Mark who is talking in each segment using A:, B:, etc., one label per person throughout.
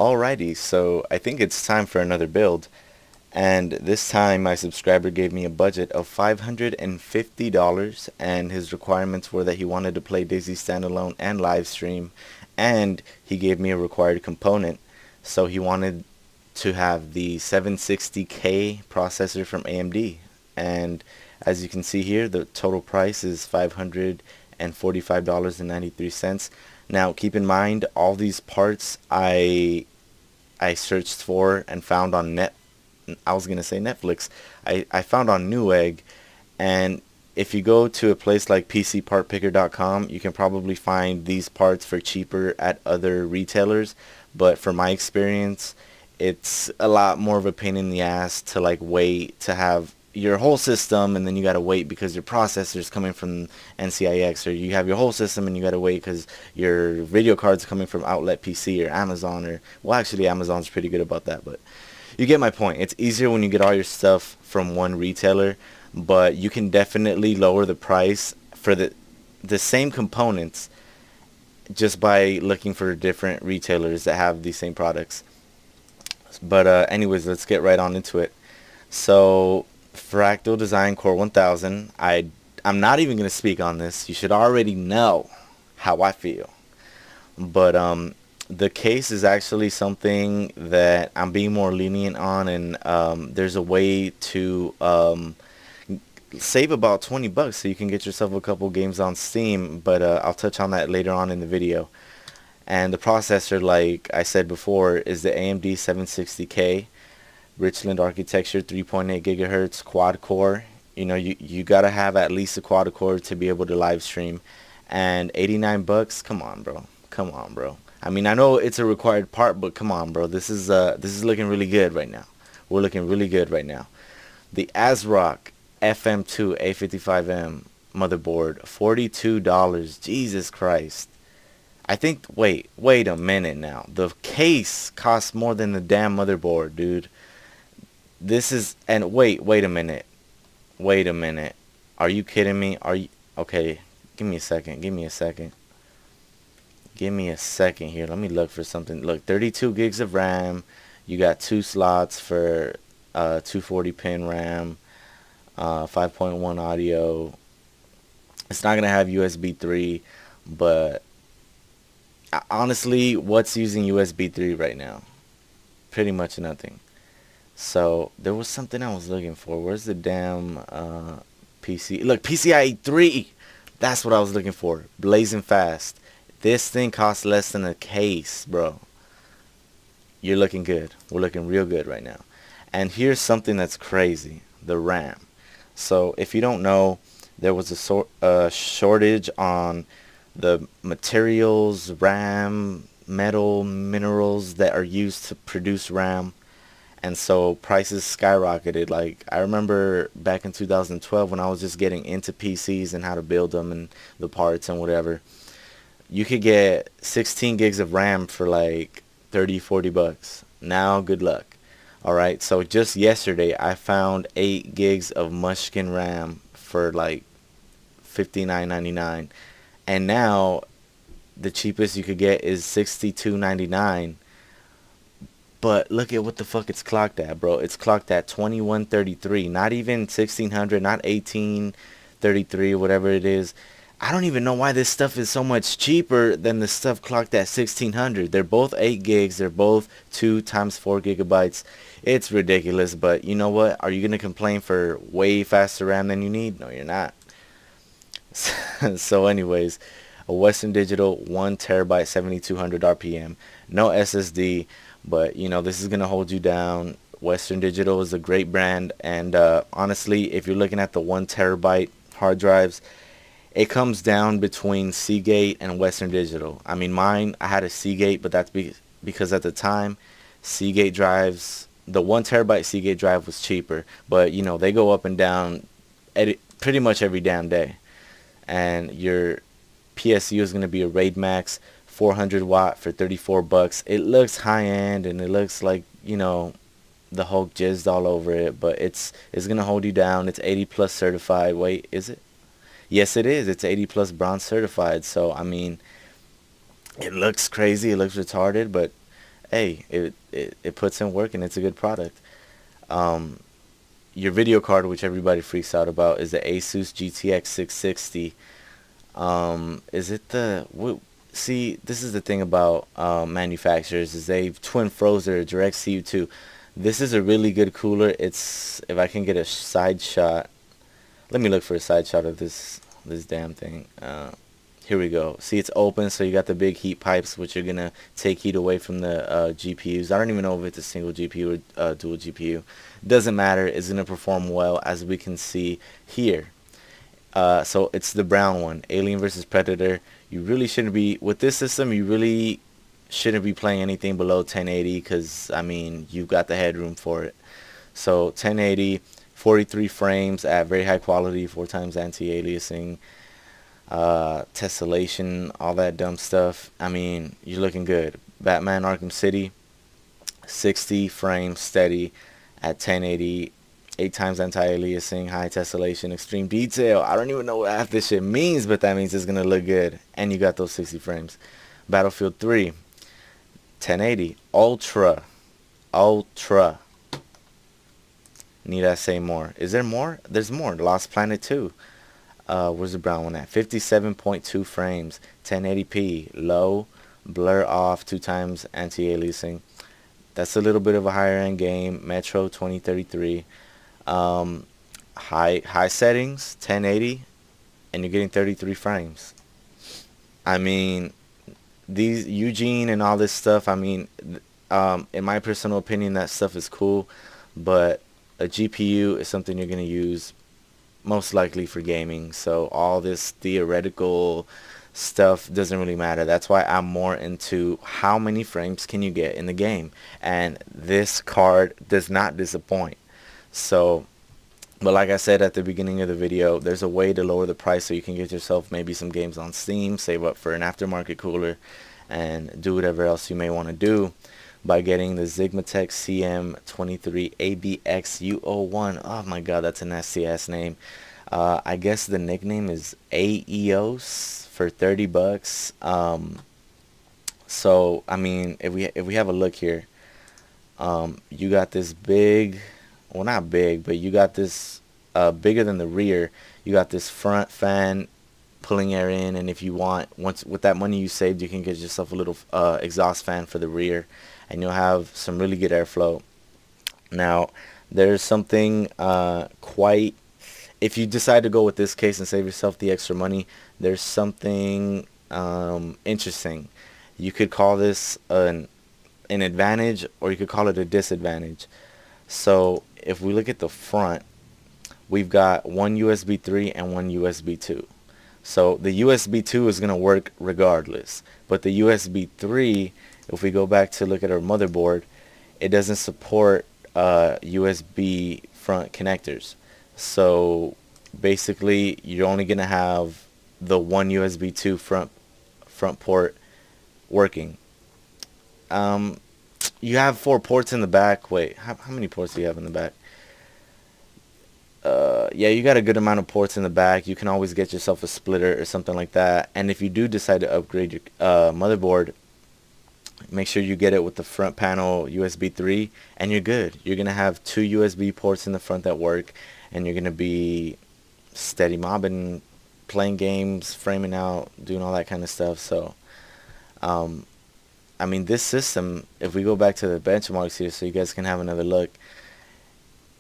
A: Alrighty, so I think it's time for another build. And this time my subscriber gave me a budget of $550, and his requirements were that he wanted to play Daisy Standalone and live stream, and he gave me a required component. So he wanted to have the 760K processor from AMD. And as you can see here, the total price is $545.93. Now keep in mind, all these parts I searched for and found on I was gonna say Netflix. I found on Newegg, and if you go to a place like PCPartPicker.com, you can probably find these parts for cheaper at other retailers. But from my experience, it's a lot more of a pain in the ass to like wait to have your whole system, and then you gotta wait because your processor is coming from NCIX, or you have your whole system and you gotta wait because your video card's coming from Outlet PC or Amazon, or well, actually Amazon's pretty good about that, but you get my point. It's easier when you get all your stuff from one retailer, but you can definitely lower the price for the same components just by looking for different retailers that have these same products. But anyways, let's get right on into it. So Fractal Design Core 1000. I'm not even going to speak on this. You should already know how I feel. But the case is actually something that I'm being more lenient on, and there's a way to save about 20 bucks so you can get yourself a couple games on Steam, but I'll touch on that later on in the video. And the processor, like I said before, is the AMD 760K Richland architecture, 3.8 gigahertz quad core. You know, you gotta have at least a quad core to be able to live stream. And 89 bucks, come on bro, come on bro. I mean, I know it's a required part, but come on bro, this is looking really good right now. We're looking really good right now. The ASRock FM2 A55M motherboard, $42. Jesus Christ. I think, wait a minute now. The case costs more than the damn motherboard, dude. This is, and wait a minute. Wait a minute. Are you kidding me? Okay, give me a second. Give me a second here. Let me look for something. Look, 32 gigs of RAM. You got 2 slots for 240 pin RAM, 5.1 audio. It's not going to have USB 3, but honestly, what's using USB 3 right now? Pretty much nothing. So there was something I was looking for. Where's the damn PC? Look, PCIe 3. That's what I was looking for. Blazing fast. This thing costs less than a case, bro. You're looking good. We're looking real good right now. And here's something that's crazy. The RAM. So if you don't know, there was a shortage on the materials, RAM, metal, minerals that are used to produce RAM. And so prices skyrocketed. Like, I remember back in 2012 when I was just getting into PCs and how to build them and the parts and whatever. You could get 16 gigs of RAM for like 30, 40 bucks. Now, good luck. Alright, so just yesterday I found 8 gigs of Mushkin RAM for like $59.99. And now the cheapest you could get is $62.99. But look at what the fuck it's clocked at, bro. It's clocked at 2133. Not even 1600, not 1833, whatever it is. I don't even know why this stuff is so much cheaper than the stuff clocked at 1600. They're both 8 gigs. They're both 2 times 4 gigabytes. It's ridiculous, but you know what? Are you going to complain for way faster RAM than you need? No, you're not. So anyways, a Western Digital 1 terabyte 7200 RPM. No SSD. But, you know, this is going to hold you down. Western Digital is a great brand. And honestly, if you're looking at the 1 terabyte hard drives, it comes down between Seagate and Western Digital. I mean, mine, I had a Seagate, but that's because at the time, Seagate drives, the 1 terabyte Seagate drive was cheaper. But, you know, they go up and down pretty much every damn day. And your PSU is going to be a RAID Max 400 watt for 34 bucks. It looks high end and it looks like, you know, the Hulk jizzed all over it, but it's gonna hold you down. It's 80 plus certified. Wait, is it? Yes, it is. It's 80 plus bronze certified. So I mean, it looks crazy, it looks retarded, but hey, it puts in work and it's a good product. Um, your video card, which everybody freaks out about, is the Asus GTX 660. Is it the see, this is the thing about manufacturers, is they've twin froze their direct CU2. This is a really good cooler. It's, if I can get a side shot, let me look for a side shot of this damn thing. Here we go. See, it's open, so you got the big heat pipes, which are gonna take heat away from the GPUs. I don't even know if it's a single GPU or dual GPU. Doesn't matter. It's gonna perform well, as we can see here. So it's the brown one, Alien versus Predator. You really shouldn't be, with this system, you really shouldn't be playing anything below 1080, because, I mean, you've got the headroom for it. So 1080, 43 frames at very high quality, 4 times anti-aliasing, tessellation, all that dumb stuff. I mean, you're looking good. Batman Arkham City, 60 frames steady at 1080, 8 times anti-aliasing, high tessellation, extreme detail. I don't even know what half this shit means, but that means it's gonna look good. And you got those 60 frames. Battlefield 3, 1080, ultra. Need I say more? Is there more? There's more. Lost Planet 2. Where's the brown one at? 57.2 frames, 1080p, low, blur off, 2 times anti-aliasing. That's a little bit of a higher end game. Metro 2033. High settings, 1080, and you're getting 33 frames. I mean, these Eugene and all this stuff, I mean, in my personal opinion, that stuff is cool, but a GPU is something you're going to use most likely for gaming. So all this theoretical stuff doesn't really matter. That's why I'm more into how many frames can you get in the game, and this card does not disappoint. So, but like I said at the beginning of the video, there's a way to lower the price so you can get yourself maybe some games on Steam, save up for an aftermarket cooler, and do whatever else you may want to do by getting the Sigmatech CM23ABXU01. Oh my god, that's a nasty ass name. I guess the nickname is AEOS for 30 bucks. So I mean, if we have a look here, you got this big, well, not big, but you got this bigger than the rear. You got this front fan pulling air in, and if you want, once with that money you saved, you can get yourself a little exhaust fan for the rear, and you'll have some really good airflow. Now, there's something quite, if you decide to go with this case and save yourself the extra money, there's something interesting. You could call this an advantage, or you could call it a disadvantage. So if we look at the front, we've got one USB 3 and one USB 2. So the USB 2 is going to work regardless, but the USB 3, if we go back to look at our motherboard, it doesn't support USB front connectors. So basically, you're only going to have the one USB 2 front port working. You have 4 ports in the back. Wait, how many ports do you have in the back? Yeah, you got a good amount of ports in the back. You can always get yourself a splitter or something like that. And if you do decide to upgrade your motherboard, make sure you get it with the front panel USB 3, and you're good. You're going to have 2 USB ports in the front that work, and you're going to be steady mobbing, playing games, framing out, doing all that kind of stuff. So, I mean, this system, if we go back to the benchmarks here so you guys can have another look,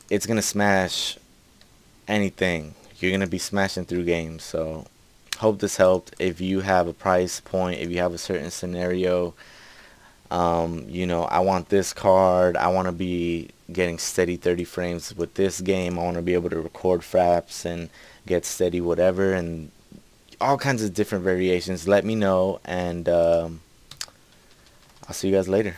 A: it's going to smash anything. You're going to be smashing through games. So, hope this helped. If you have a price point, if you have a certain scenario, you know, I want this card, I want to be getting steady 30 frames with this game, I want to be able to record fraps and get steady whatever, and all kinds of different variations, let me know, and I'll see you guys later.